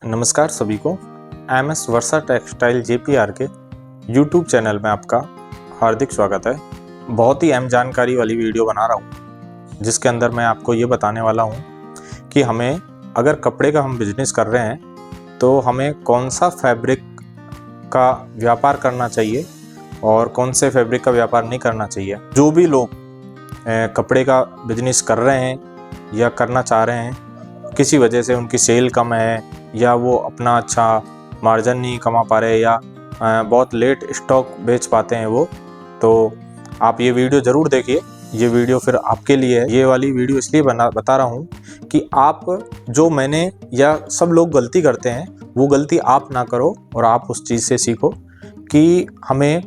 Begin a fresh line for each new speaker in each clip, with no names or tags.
नमस्कार सभी को। एमएस वर्षा टेक्सटाइल जेपीआर के यूट्यूब चैनल में आपका हार्दिक स्वागत है। बहुत ही अहम जानकारी वाली वीडियो बना रहा हूँ, जिसके अंदर मैं आपको ये बताने वाला हूँ कि हमें अगर कपड़े का हम बिजनेस कर रहे हैं तो हमें कौन सा फैब्रिक का व्यापार करना चाहिए और कौन से फैब्रिक का व्यापार नहीं करना चाहिए। जो भी लोग कपड़े का बिजनेस कर रहे हैं या करना चाह रहे हैं, किसी वजह से उनकी सेल कम है या वो अपना अच्छा मार्जिन नहीं कमा पा रहे या बहुत लेट स्टॉक बेच पाते हैं वो, तो आप ये वीडियो ज़रूर देखिए। ये वीडियो फिर आपके लिए है। ये वाली वीडियो इसलिए बता रहा हूँ कि आप जो मैंने या सब लोग गलती करते हैं वो गलती आप ना करो और आप उस चीज़ से सीखो कि हमें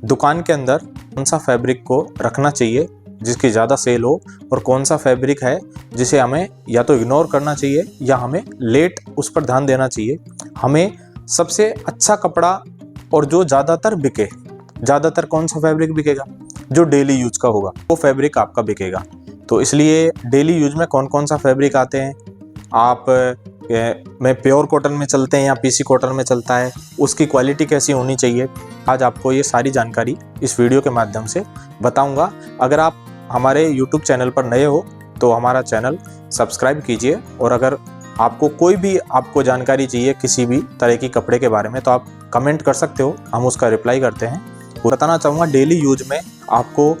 दुकान के अंदर कौन सा फैब्रिक को रखना चाहिए जिसकी ज़्यादा सेल हो और कौन सा फैब्रिक है जिसे हमें या तो इग्नोर करना चाहिए या हमें लेट उस पर ध्यान देना चाहिए। हमें सबसे अच्छा कपड़ा और जो ज़्यादातर बिके, ज़्यादातर कौन सा फैब्रिक बिकेगा, जो डेली यूज का होगा वो फैब्रिक आपका बिकेगा। तो इसलिए डेली यूज में कौन कौन सा फैब्रिक आते हैं, आप में प्योर कॉटन में चलते हैं या पीसी कॉटन में चलता है, उसकी क्वालिटी कैसी होनी चाहिए, आज आपको ये सारी जानकारी इस वीडियो के माध्यम से बताऊंगा। अगर आप हमारे YouTube चैनल पर नए हो तो हमारा चैनल सब्सक्राइब कीजिए, और अगर आपको कोई भी आपको जानकारी चाहिए किसी भी तरह की कपड़े के बारे में तो आप कमेंट कर सकते हो, हम उसका रिप्लाई करते हैं। बताना चाहूँगा डेली यूज में आपको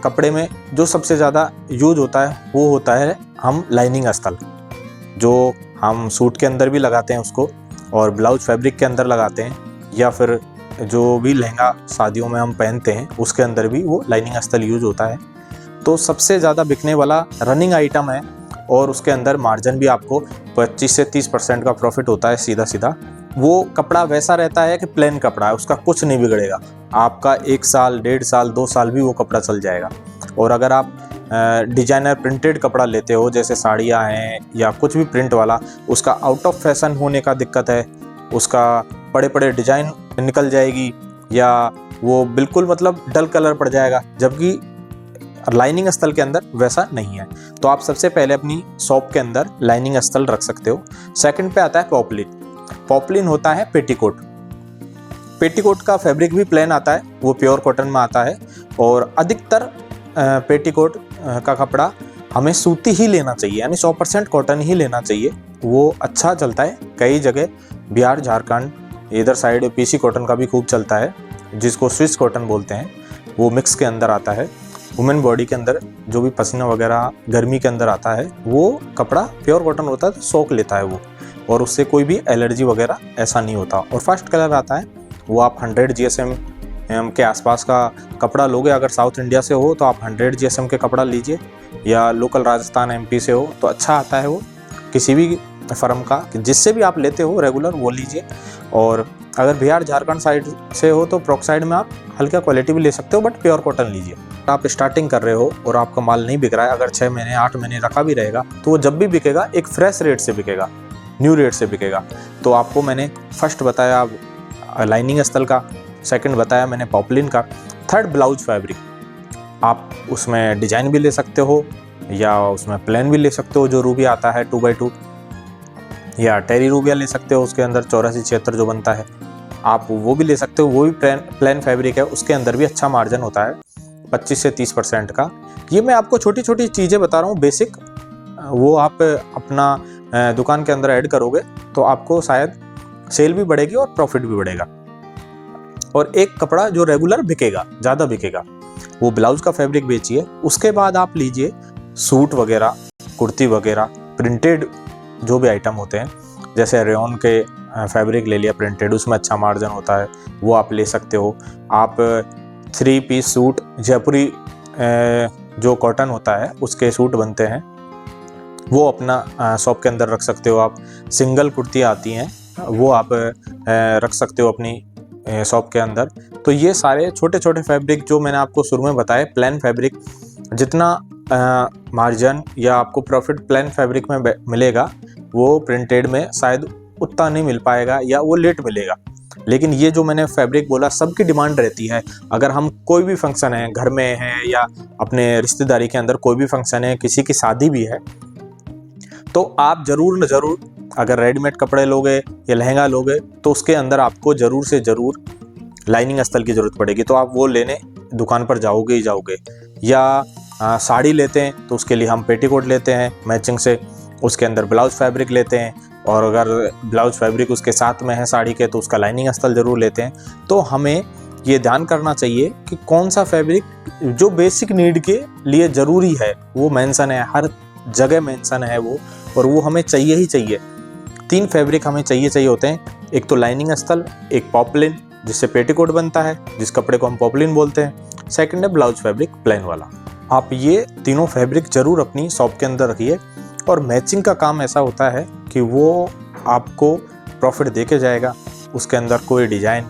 कपड़े में जो सबसे ज़्यादा यूज होता है वो होता है हम लाइनिंग अस्तर, जो हम सूट के अंदर भी लगाते हैं उसको और ब्लाउज फैब्रिक के अंदर लगाते हैं, या फिर जो भी लहंगा शादियों में हम पहनते हैं उसके अंदर भी वो लाइनिंग अस्तर यूज होता है। तो सबसे ज़्यादा बिकने वाला रनिंग आइटम है और उसके अंदर मार्जिन भी आपको 25 से 30% का प्रॉफिट होता है सीधा सीधा। वो कपड़ा वैसा रहता है कि प्लेन कपड़ा है, उसका कुछ नहीं बिगड़ेगा, आपका 1 साल 1.5 साल 2 साल भी वो कपड़ा चल जाएगा। और अगर आप डिजाइनर प्रिंटेड कपड़ा लेते हो, जैसे साड़ियाँ हैं या कुछ भी प्रिंट वाला, उसका आउट ऑफ फैशन होने का दिक्कत है, उसका बड़े बड़े डिजाइन निकल जाएगी या वो बिल्कुल मतलब डल कलर पड़ जाएगा, जबकि लाइनिंग अस्तर के अंदर वैसा नहीं है। तो आप सबसे पहले अपनी शॉप के अंदर लाइनिंग अस्तर रख सकते हो। सेकंड पे आता है पॉपलिन। पॉपलिन होता है पेटीकोट। पेटीकोट का फैब्रिक भी प्लेन आता है, वो प्योर कॉटन में आता है, और अधिकतर पेटीकोट का कपड़ा हमें सूती ही लेना चाहिए, यानी 100% कॉटन ही लेना चाहिए, वो अच्छा चलता है। कई जगह बिहार झारखंड इधर साइड पीसी कॉटन का भी खूब चलता है, जिसको स्विस कॉटन बोलते हैं, वो मिक्स के अंदर आता है। वुमेन बॉडी के अंदर जो भी पसीना वगैरह गर्मी के अंदर आता है वो कपड़ा प्योर कॉटन होता है, तो सोख लेता है वो, और उससे कोई भी एलर्जी वगैरह ऐसा नहीं होता। और फर्स्ट कलर आता है वो आप 100 GSM के आसपास का कपड़ा लोगे। अगर साउथ इंडिया से हो तो आप 100 GSM के कपड़ा लीजिए, या लोकल राजस्थान MP से हो तो अच्छा आता है वो, किसी भी फर्म का जिससे भी आप लेते हो रेगुलर वो लीजिए। और अगर बिहार झारखंड साइड से हो तो प्रोक्साइड में आप हल्का क्वालिटी भी ले सकते हो, बट प्योर कॉटन लीजिए। आप स्टार्टिंग कर रहे हो और आपका माल नहीं बिक रहा है, अगर 6 महीने 8 महीने रखा भी रहेगा तो वो जब भी बिकेगा एक फ्रेश रेट से बिकेगा, न्यू रेट से बिकेगा। तो आपको मैंने फर्स्ट बताया लाइनिंग अस्तर का, सेकंड बताया मैंने पॉपलिन का, थर्ड ब्लाउज फैब्रिक। आप उसमें डिजाइन भी ले सकते हो या उसमें प्लेन भी ले सकते हो, जो रूबी आता है 2x2, या टेरी रूबिया ले सकते हो, उसके अंदर 84-76 जो बनता है आप वो भी ले सकते हो, वो भी प्लेन फैब्रिक है, उसके अंदर भी अच्छा मार्जिन होता है 25 से 30% का। ये मैं आपको छोटी छोटी चीज़ें बता रहा हूँ बेसिक, वो आप अपना दुकान के अंदर ऐड करोगे तो आपको शायद सेल भी बढ़ेगी और प्रॉफिट भी बढ़ेगा। और एक कपड़ा जो रेगुलर बिकेगा, ज़्यादा बिकेगा, वो ब्लाउज का फैब्रिक बेचिए। उसके बाद आप लीजिए सूट वगैरह, कुर्ती वगैरह, प्रिंटेड जो भी आइटम होते हैं, जैसे रेयॉन के फैब्रिक ले लिया प्रिंटेड, उसमें अच्छा मार्जिन होता है, वो आप ले सकते हो। आप 3 पीस सूट, जयपुरी जो कॉटन होता है उसके सूट बनते हैं, वो अपना शॉप के अंदर रख सकते हो। आप सिंगल कुर्ती आती हैं वो आप रख सकते हो अपनी शॉप के अंदर। तो ये सारे छोटे छोटे फैब्रिक जो मैंने आपको शुरू में बताए, प्लेन फैब्रिक, जितना मार्जिन या आपको प्रॉफिट प्लेन फैब्रिक में मिलेगा वो प्रिंटेड में शायद उतना नहीं मिल पाएगा या वो लेट मिलेगा। लेकिन ये जो मैंने फैब्रिक बोला, सबकी डिमांड रहती है। अगर हम कोई भी फंक्शन है, घर में है या अपने रिश्तेदारी के अंदर कोई भी फंक्शन है, किसी की शादी भी है, तो आप ज़रूर न ज़रूर अगर रेडीमेड कपड़े लोगे या लहंगा लोगे तो उसके अंदर आपको ज़रूर से ज़रूर लाइनिंग अस्तर की ज़रूरत पड़ेगी, तो आप वो लेने दुकान पर जाओगे ही जाओगे। या साड़ी लेते हैं तो उसके लिए हम पेटीकोट लेते हैं मैचिंग से, उसके अंदर ब्लाउज फैब्रिक लेते हैं, और अगर ब्लाउज फैब्रिक उसके साथ में है साड़ी के तो उसका लाइनिंग अस्तर ज़रूर लेते हैं। तो हमें ये ध्यान करना चाहिए कि कौन सा फैब्रिक जो बेसिक नीड के लिए ज़रूरी है, वो मेंशन है, हर जगह मेंशन है वो, और वो हमें चाहिए ही चाहिए। 3 फैब्रिक हमें चाहिए होते हैं, एक तो लाइनिंग अस्तर, एक पॉपलिन जिससे पेटीकोट बनता है, जिस कपड़े को हम पॉपलिन बोलते हैं, सेकंड है ब्लाउज फैब्रिक प्लेन वाला। आप ये तीनों फैब्रिक ज़रूर अपनी शॉप के अंदर रखिए। और मैचिंग का काम ऐसा होता है कि वो आपको प्रॉफिट दे के जाएगा, उसके अंदर कोई डिज़ाइन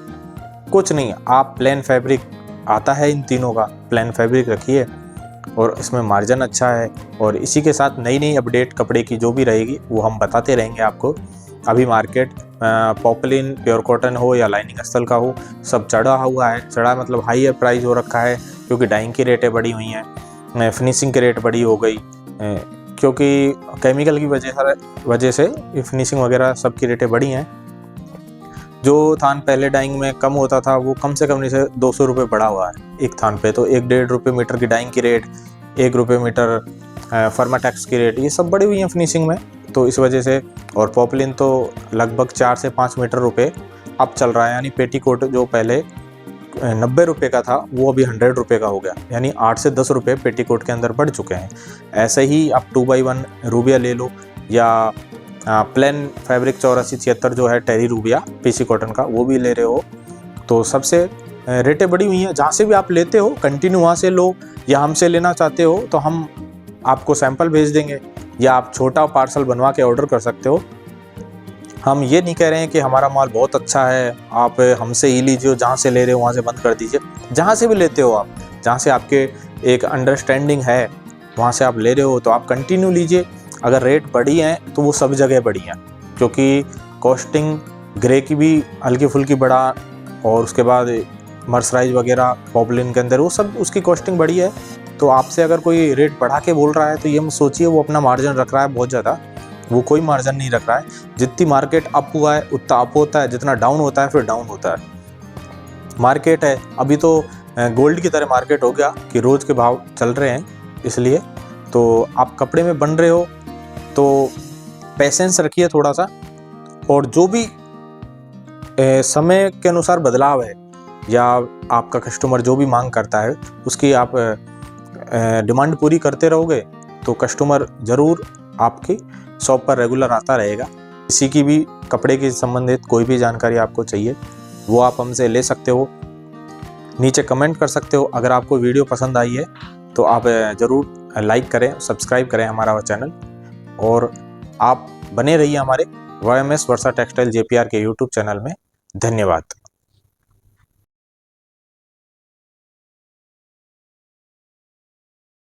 कुछ नहीं, आप प्लेन फैब्रिक आता है इन तीनों का, प्लेन फैब्रिक रखिए और इसमें मार्जिन अच्छा है। और इसी के साथ नई नई अपडेट कपड़े की जो भी रहेगी वो हम बताते रहेंगे आपको। अभी मार्केट पॉपलिन, प्योर कॉटन हो या लाइनिंग अस्तर का हो, सब चढ़ा हुआ है, चढ़ा मतलब हाई प्राइस हो रखा है, क्योंकि डाइंग की रेटें बढ़ी हुई हैं, फिनिशिंग की रेट बढ़ी हो गई, क्योंकि केमिकल की वजह से फिनिशिंग वगैरह सब की रेटें बढ़ी हैं। जो थान पहले डाइंग में कम होता था वो कम से कम नहीं से 200 रुपये बढ़ा हुआ है एक थान पे, तो 1-1.5 रुपये मीटर की डाइंग की रेट, 1 रुपये मीटर फर्माटेक्स की रेट, ये सब बढ़ी हुई हैं फिनिशिंग में, तो इस वजह से। और पॉपलिन तो लगभग 4 से 5 मीटर रुपये अब चल रहा है, यानी पेटीकोट जो पहले 90 रुपये का था वो अभी 100 रुपये का हो गया, यानी 8 से 10 रुपये पेटीकोट के अंदर बढ़ चुके हैं। ऐसे ही आप 2x1 रूबिया ले लो, या प्लेन फैब्रिक 84-76 जो है टेरी रूबिया पीसी कॉटन का, वो भी ले रहे हो, तो सबसे रेटें बढ़ी हुई हैं। जहाँ से भी आप लेते हो कंटिन्यू वहाँ से लो, या हमसे लेना चाहते हो तो हम आपको सैंपल भेज देंगे, या आप छोटा पार्सल बनवा के ऑर्डर कर सकते हो। हम ये नहीं कह रहे हैं कि हमारा माल बहुत अच्छा है, आप हमसे ही लीजिए, जहाँ से ले रहे हो वहाँ से बंद कर दीजिए। जहाँ से भी लेते हो आप, जहाँ से आपके एक अंडरस्टैंडिंग है वहाँ से आप ले रहे हो तो आप कंटिन्यू लीजिए। अगर रेट बढ़ी हैं तो वो सब जगह बढ़ी हैं, क्योंकि कॉस्टिंग ग्रे की भी हल्की फुल्की बढ़ा, और उसके बाद मर्सराइज वगैरह पॉपलिन के अंदर वो सब उसकी कॉस्टिंग बढ़ी है। तो आपसे अगर कोई रेट बढ़ा के बोल रहा है तो ये मत सोचिए वो अपना मार्जिन रख रहा है बहुत ज़्यादा, वो कोई मार्जिन नहीं रख रहा है। जितनी मार्केट अप हुआ है उतना अप होता है, जितना डाउन होता है फिर डाउन होता है। मार्केट है अभी तो गोल्ड की तरह मार्केट हो गया कि रोज़ के भाव चल रहे हैं, इसलिए तो आप कपड़े में बन रहे हो तो पेशेंस रखिए थोड़ा सा, और जो भी समय के अनुसार बदलाव है या आपका कस्टमर जो भी मांग करता है उसकी आप डिमांड पूरी करते रहोगे तो कस्टमर ज़रूर आपकी शॉप पर रेगुलर आता रहेगा। किसी की भी कपड़े के संबंधित कोई भी जानकारी आपको चाहिए वो आप हमसे ले सकते हो, नीचे कमेंट कर सकते हो। अगर आपको वीडियो पसंद आई है तो आप ज़रूर लाइक करें, सब्सक्राइब करें हमारा चैनल, और आप बने रहिए हमारे YMS वर्षा टेक्सटाइल JPR के YouTube चैनल में। धन्यवाद।